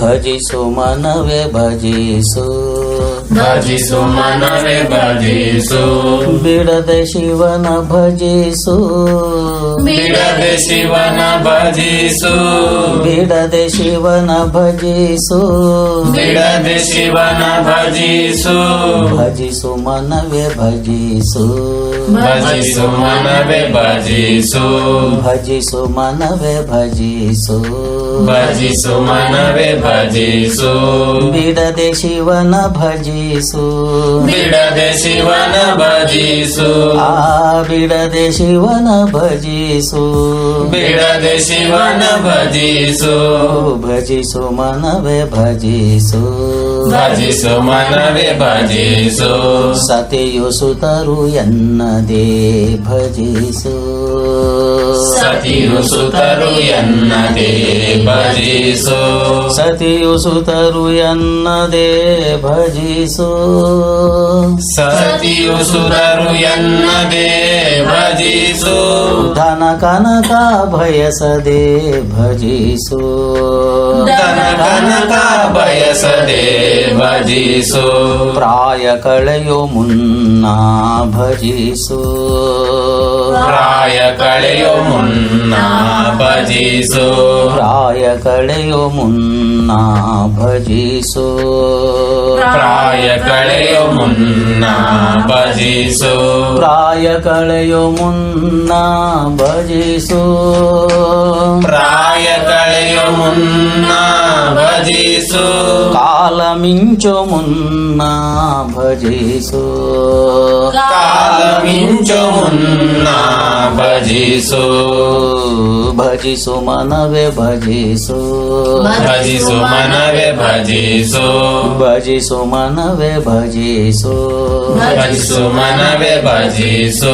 ಭಜಿಸು ಮನವೇ ಭಜಿಸು ಭಜಿಸು ಮನವೇ ಭಜಿಸು ಬಿಡದೆ ಶಿವನ ಭಜಿಸು ಬಿಡದೆ ಶಿವನ ಭಜಿಸು ಬಿಡದೆ ಶಿವನ ಭಜಿಸು ಬಿಡದೆ ಶಿವನ ಭಜಿಸು ಭಜಿಸು ಮನವೇ ಭಜಿಸು ಭಜಿಸು ಮನವೇ ಭಜಿಸು ಭಜಿಸು ಮನವೇ ಭಜಿಸು ಭಜಿಸು ಮನವೇ ಭಜಿಸು ಬಿಡದೆ ಶಿವನ ಭಜಿಸು ಬಿಡದೆ ಶಿವನ ಭಜಿಸು ಆ ಬಿಡದೆ ಶಿವನ ಭಜಿಸು ಬಿಡದೆ ಶಿವನ ಭಜಿಸು ಭಜಿಸು ಮನವೇ ಭಜಿಸು ಭಜಿಸು ಮನವೇ ಭಜಿಸು ಸತಿಯು ಸುತರು ಎನ್ನದೇ ಭಜಿಸು ಸತಿಯು ಸುತರು ಎನ್ನದೇ ಭಜಿಸು ಸತಿಯು ಸುತರು ಎನ್ನದೇ ಭಜಿಸು ಸತಿಯು ಸುತರು ಎನ್ನದೇ ಭಜಿಸು ಧನ ಕನಕ ಬಯಸದೆ ಭಜಿಸು ಧನ ಕನಕ ಬಯಸದೆ ಭಜಿಸು ಪ್ರಾಯ ಕಳೆಯೋ ಮುನ್ನ ಭಜಿಸು ಪ್ರಾಯ ಕಳೆಯೋ ಮುನ್ನ ಭಜಿಸು ಪ್ರಾಯ ಕಳೆಯೋ ಮುನ್ನ ಭಜಿಸು ಪ್ರಾಯ ಕಳೆಯೋ ಮುನ್ನ ಭಜಿಸು ಪ್ರಾಯ ಕಳೆಯೋ ಮುನ್ನ ಭಜಿಸು ಪ್ರಾಯ ಕಳೆಯೋ ಮುನ್ನ ಭಜಿಸು ಕಾಲ ಮಿಂಚೋ ಮುನ್ನ ಭಜಿಸು ಕಾಲ ಮಿಂಚು ಮುನ್ನ ಭಜಿಸು ಭಜಿಸು ಮನವೇ ಭಜಿಸು ಭಜಿಸು ಮನವೇ ಭಜಿಸು ಭಜಿಸು ಮನವೇ ಭಜಿಸು ಭಜಿಸು ಮನವೇ ಭಜಿಸು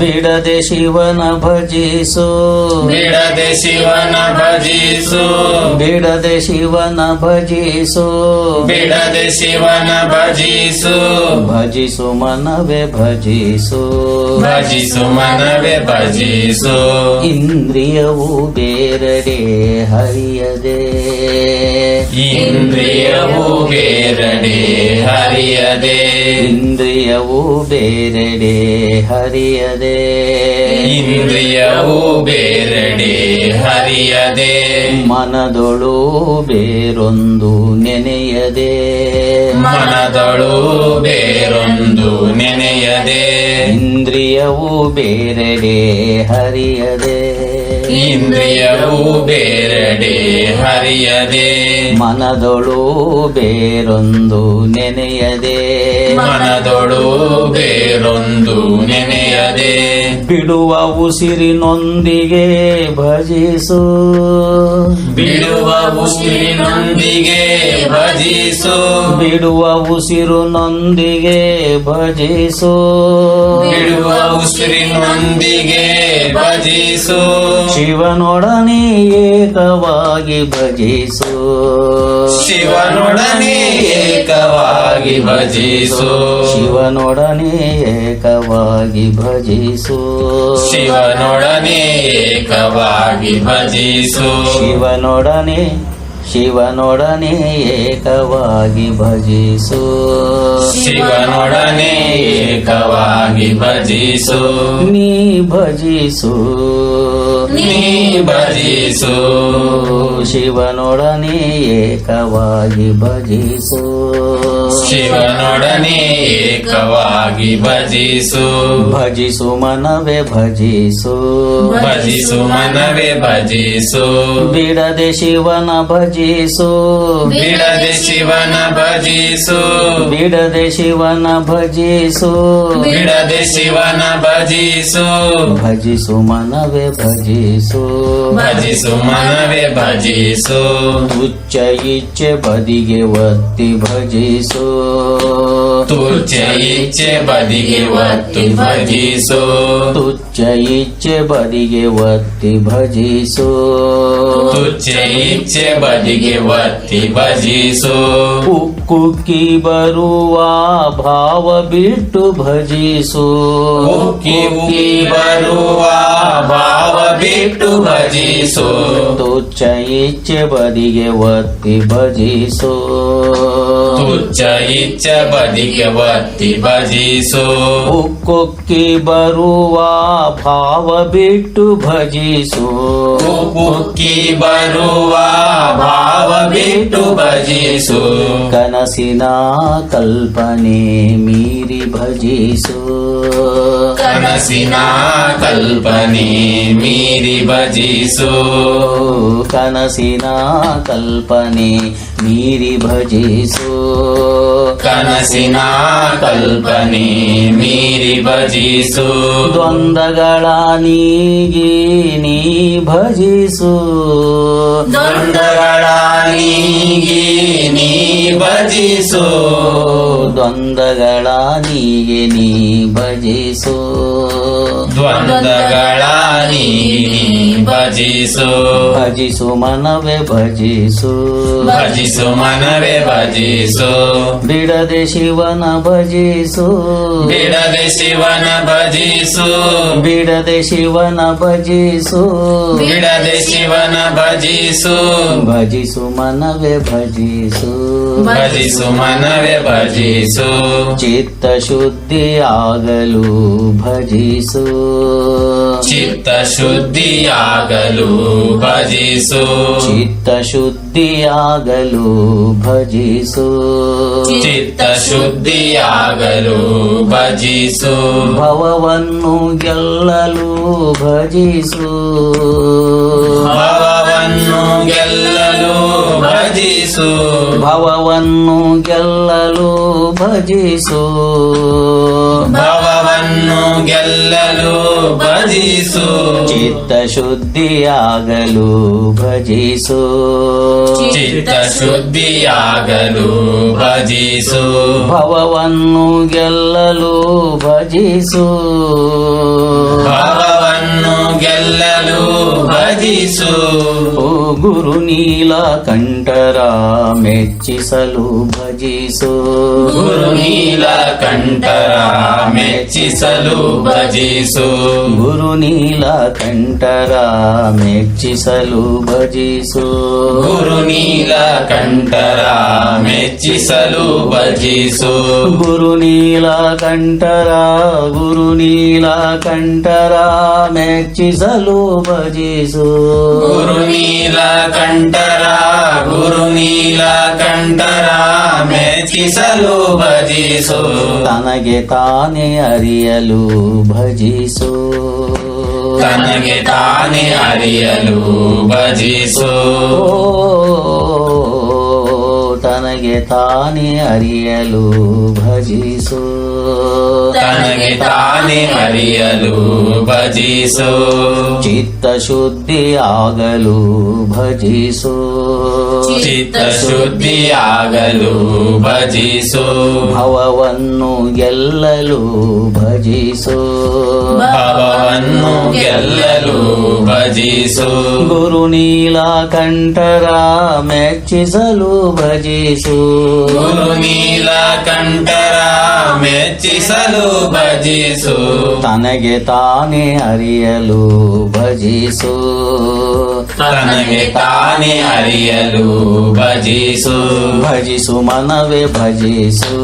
ಬಿಡದೆ ಶಿವನ ಭಜಿಸು ಬಿಡದೆ ಶಿವನ ಭಜಿಸು ಬಿಡದೆ ಶಿವನ ಭಜಿಸು ಬಿಡದೆ ಶಿವನ ಭಜಿಸು ಭಜಿಸು ಮನವೇ ಭಜಿಸು ಭಜಿಸು ಮನವೇ ಭಜಿಸು ಇಂದ್ರಿಯವು ಬೇರಡೆ ಹರಿಯದೆ ಇಂದ್ರಿಯವು ಬೇರಡೆ ಹರಿಯದೆ ಇಂದ್ರಿಯವು ಬೇರೆಡೆ ಹರಿಯದೆ ಇಂದ್ರಿಯವು ಬೇರಡೆ ಹರಿಯದೆ ಮನದೊಳು ಬೇರೊಂದು ನೆನೆಯದೆ ಮನದಳು ಬೇರೊಂದು ನೆನೆಯದೆ ಇಂದ್ರಿಯವು ಬೇರೆಡೆ ಹರಿಯದೆ ಇಂದ್ರಿಯವು ಬೇರಡೆ ಹರಿಯದೆ ಮನದೊಳು ಬೇರೊಂದು ನೆನೆಯದೆ ಮನದೊಳು ಬೇರೊಂದು ನೆನೆಯದೆ ಬಿಡುವ ಉಸಿರಿನೊಂದಿಗೆ ಭಜಿಸು ಬಿಡುವ ಉಸಿರಿನೊಂದಿಗೆ ಭಜಿಸು ಬಿಡುವ ಉಸಿರಿನೊಂದಿಗೆ ಭಜಿಸು ಬಿಡುವ ಉಸಿರಿನೊಂದಿಗೆ ಭಜಿಸು ಶಿವನೊಡನೆ ಏಕವಾಗಿ ಭಜಿಸು ಶಿವನೊಡನೆ ಏಕವಾಗಿ ಭಜಿಸು ಶಿವನೊಡನೆ ಏಕವಾಗಿ ಭಜಿಸು ಶಿವನೊಡನೆ ಏಕವಾಗಿ ಭಜಿಸು ಶಿವನೊಡನೆ ಶಿವನೊಡನೆ ಏಕವಾಗಿ ಭಜಿಸು ಶಿವನೊಡನೆ ಏಕವಾಗಿ ಭಜಿಸು ನೀ ಭಜಿಸು ನೀ ಭಜಿಸು ಶಿವನೊಡನೆ ಏಕವಾಗಿ ಭಜಿಸು ಶಿವನೊಡನೆ ಏಕವಾಗಿ ಭಜಿಸು ಭಜಿಸು ಮನವೇ ಭಜಿಸು ಭಜಿಸು ಮನವೇ ಭಜಿಸು ಬಿಡದೆ ಶಿವನ ಭಜಿಸು ಬಿಡದೆ ಶಿವನ ಭಜಿಸು ಬಿಡದೆ ಶಿವನ ಭಜಿಸು ಬಿಡದೆ ಶಿವನ ಭಜಿಸು ಭಜಿಸು ಮನವೇ ಭಜಿಸು ಭಜಿಸು ಮನವೇ ಭಜಿಸು ತುಚ್ಛ ಇಚ್ಛೆ ಬದಿಗೆ ಒತ್ತಿ ಭಜಿಸು ತುಚ್ಛ ಇಚ್ಛೆ ಬದಿಗೆ ಒತ್ತು ಭಜಿಸು ತುಚ್ಛ ತುಚ್ಛ ಇಚ್ಛೆ ಬದಿಗೆ ಒತ್ತಿ ಭಜಿಸು ತುಚ್ಛ ಇಚ್ಛೆ ಬದಿಗೆ ಒತ್ತಿ ಭಜಿಸು ಉಕ್ಕುಕ್ಕಿ ಬರುವ ಭಾವ ಬಿಟ್ಟು ಭಜಿಸು ಉಕ್ಕಿ ಉಕ್ಕಿ ಬರುವ ಭಾವ ಬಿಟ್ಟು ಭಜಿಸು ತುಚ್ಛ ಇಚ್ಛೆ ಬದಿಗೆ ಒತ್ತಿ ಭಜಿಸು ತುಚ್ಛ ಇಚ್ಛೆ ಬದಿಗೆ ಒತ್ತಿ ಭಜಿಸು ಉಕ್ಕುಕ್ಕಿ ಬರುವ ಭಾವ ಬಿಟ್ಟು ಭಜಿಸು ಉಕ್ಕಿ ಬರುವ ಭಾವ ಬಿಟ್ಟು ಭಜಿಸು ಕನಸಿನ ಕಲ್ಪನೆ ಮೀರಿ ಭಜಿಸು ಕನಸಿನ ಕಲ್ಪನೆ ಮೀರಿ ಭಜಿಸು ಕನಸಿನ ಕಲ್ಪನೆ ಮೀರಿ ಭಜಿಸು ಕನಸಿನ ಕಲ್ಪನೆ ಮೀರಿ ಭಜಿಸು ದ್ವಂದ್ವಗಳ ನೀಗಿ ನೀ ಭಜಿಸು ದ್ವಂದ್ವಗಳ ನೀಗಿ ನೀ ಭಜಿಸು ದ್ವಂದ್ವಗಳ ನೀಗೆ ನೀ ಭಜಿಸು ದ್ವಂದ್ವಗಳ ನೀಗಿ ಭಜಿಸು ಭಜಿಸು ಮನವೇ ಭಜಿಸು ಭಜಿಸು ಮನವೇ ಭಜಿಸು ಬಿಡದೆ ಶಿವನ ಭಜಿಸು ಬಿಡದೆ ಶಿವನ ಭಜಿಸು ಬಿಡದೆ ಶಿವನ ಭಜಿಸು ಬಿಡದೆ ಶಿವನ ಭಜಿಸು ಭಜಿಸು ಮನವೇ ಭಜಿಸು ಭಜಿಸು ಮನವೇ ಭಜಿಸು ಚಿತ್ತ ಶುದ್ಧಿ ಆಗಲು ಭಜಿಸು ಚಿತ್ತ ಶುದ್ಧಿಯಾಗಲು ಭಜಿಸು ಚಿತ್ತ ಶುದ್ಧಿಯಾಗಲು ಭಜಿಸು ಚಿತ್ತ ಶುದ್ಧಿಯಾಗಲು ಭಜಿಸು ಭವವನ್ನು ಗೆಲ್ಲಲು ಭಜಿಸು ಭವವನ್ನು ಗೆಲ್ಲಲು ಭಜಿಸು ಭವವನ್ನು ಗೆಲ್ಲಲು ಭಜಿಸು ಭವವನ್ನು ಗೆಲ್ಲಲು ಭಜಿಸು ಚಿತ್ತ ಶುದ್ಧಿಯಾಗಲು ಭಜಿಸು ಚಿತ್ತ ಶುದ್ಧಿಯಾಗಲು ಭಜಿಸು ಭವವನ್ನು ಗೆಲ್ಲಲು ಭಜಿಸು ಭವವನ್ನು ಗೆಲ್ಲಲು ಭಜಿಸು ಓ ಗುರು ನೀಲಕಂಠರ ಮೆಚ್ಚಿಸಲು ಭಜಿಸು ಗುರು ನೀಲಕಂಠರ ಮೆಚ್ಚಿಸಲು ಭಜಿಸು ಗುರು ನೀಲಕಂಠರ ಮೆಚ್ಚಿಸಲು ಭಜಿಸು ಗುರು ನೀಲಕಂಠರ ಮೆಚ್ಚಿಸಲು ಭಜಿಸು ಗುರು ನೀಲಕಂಠರ ಗುರು ನೀಲಕಂಠರ ಮೆಚ್ಚಿಸಲು ಭಜಿಸು ಗುರು ನೀಲಕಂಠರ ಗುರು ನೀಲಕಂಠರ ಮೆಚ್ಚಿಸಲು ಭಜಿಸು ತನಗೆ ತಾನೇ ಅರಿಯಲು ಭಜಿಸು ತನಗೆ ತಾನೇ ಅರಿಯಲು ಭಜಿಸು ತನಗೆ ತಾನೇ ಅರಿಯಲು ಭಜಿಸು ತನಗೆ ತಾನೇ ಅರಿಯಲು ಭಜಿಸು ಚಿತ್ತ ಶುದ್ಧಿ ಆಗಲು ಭಜಿಸು ಚಿತ್ತ ಶುದ್ಧಿಯಾಗಲು ಭಜಿಸು ಭವವನ್ನು ಗೆಲ್ಲಲು ಭಜಿಸು ಭವವನ್ನು ಗೆಲ್ಲಲು ಭಜಿಸು ಗುರು ನೀಲಕಂಠರ ಮೆಚ್ಚಿಸಲು ಭಜಿಸು ಗುರು ನೀಲಕಂಠರ ಮೆಚ್ಚಿಸಲು ಭಜಿಸು ತನಗೆ ತಾನೇ ಅರಿಯಲು ಭಜಿಸು ತನಗೆ ತಾನೇ ಅರಿಯಲು ಭಜಿಸು ಭಜಿಸು ಮನವೇ ಭಜಿಸು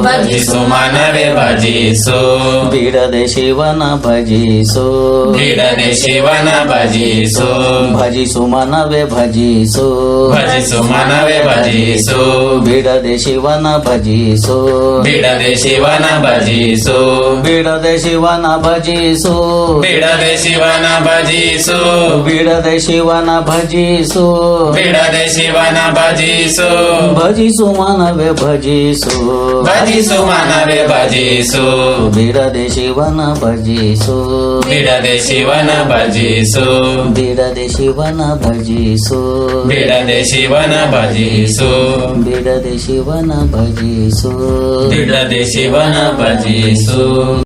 ಭಜಿಸು ಮನವೇ ಭಜಿಸು ಬಿಡದೆ ಶಿವನ ಭಜಿಸು ಬಿಡದೆ ಶಿವನ ಭಜಿಸು ಭಜಿಸು ಮನವೇ ಭಜಿಸು ಭಜಿಸು ಮನವೇ ಭಜಿಸು ಬಿಡದೆ ಶಿವನ ಭಜಿಸು ಬಿಡದೆ ಶಿವನ ಭಜಿಸು ಬಿಡದೆ ಶಿವನ ಭಜಿಸು ಬಿಡದೆ ಶಿವನ ಭಜಿಸು ಬಿಡದೆ ಶಿವನ ಭಜಿಸು ಬಿಡದೆ ಶಿವನ ಭಜಿಸು ಭಜಿಸು ಮನವೇ ಭಜಿಸು ಭಜಿಸು ಮನವೇ ಭಜಿಸು ಬಿಡದೆ ಶಿವನ ಭಜಿಸು ಬಿಡದೆ ಶಿವನ ಭಜಿಸು ಬಿಡದೆ ಶಿವನ ಭಜಿಸು ಬಿಡದೆ ಶಿವನ ಭಜಿಸು ಬಿಡದೆ ಶಿವನ ಭಜಿಸು ಬಿಡದೆ ಶಿವನ ಭಜಿಸು